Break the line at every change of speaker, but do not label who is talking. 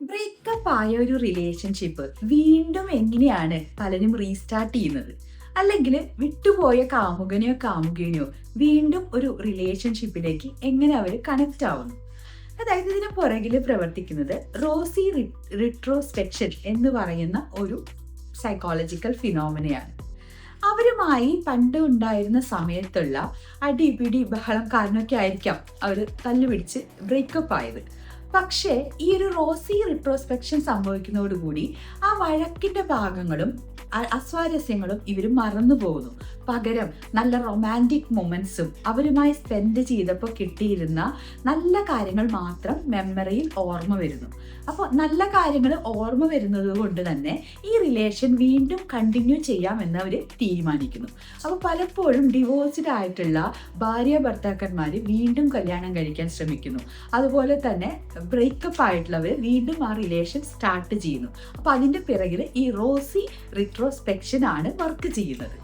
Breakup ആയ ഒരു relationship വീണ്ടും എങ്ങനെയാണ് പലരും റീസ്റ്റാർട്ട് ചെയ്യുന്നത്? അല്ലെങ്കിൽ വിട്ടുപോയ കാമുകനെയോ കാമുകിനെയോ വീണ്ടും ഒരു റിലേഷൻഷിപ്പിലേക്ക് എങ്ങനെ അവർ കണക്റ്റ് ആവുന്നു? അതായത് ഇതിന് പുറകിൽ പ്രവർത്തിക്കുന്നത് റോസി റിട്രോസ്പെക്ഷൻ എന്ന് പറയുന്ന ഒരു സൈക്കോളജിക്കൽ ഫിനോമിനയാണ്. അവരുമായി പണ്ട് ഉണ്ടായിരുന്ന സമയത്തുള്ള അടിപിടി ബഹളം കാരണമൊക്കെ ആയിരിക്കാം അവർ തല്ലുപിടിച്ച് ബ്രേക്കപ്പ് ആയത്. പക്ഷേ ഈ ഒരു റോസി റിട്രോസ്പെക്ഷൻ സംഭവിക്കുന്നതോടുകൂടി ആ വഴക്കിന്റെ ഭാഗങ്ങളും അസ്വാരസ്യങ്ങളും ഇവർ മറന്നു പോകുന്നു. പകരം നല്ല റൊമാൻറ്റിക് മൊമെന്റ്സും അവരുമായി സ്പെൻഡ് ചെയ്തപ്പോൾ കിട്ടിയിരുന്ന നല്ല കാര്യങ്ങൾ മാത്രം മെമ്മറിയിൽ ഓർമ്മ വരുന്നു. അപ്പോൾ നല്ല കാര്യങ്ങൾ ഓർമ്മ വരുന്നത് കൊണ്ട് തന്നെ ഈ റിലേഷൻ വീണ്ടും കണ്ടിന്യൂ ചെയ്യാമെന്ന് അവർ തീരുമാനിക്കുന്നു. അപ്പോൾ പലപ്പോഴും ഡിവോഴ്സ്ഡ് ആയിട്ടുള്ള ഭാര്യ ഭർത്താക്കന്മാർ വീണ്ടും കല്യാണം കഴിക്കാൻ ശ്രമിക്കുന്നു. അതുപോലെ തന്നെ ബ്രേക്കപ്പ് ആയിട്ടുള്ളവർ വീണ്ടും ആ റിലേഷൻ സ്റ്റാർട്ട് ചെയ്യുന്നു. അപ്പോൾ അതിൻ്റെ പിറകിൽ ഈ റോസി റിട്രോസ്പെക്ഷൻ ആണ് വർക്ക് ചെയ്യുന്നത്.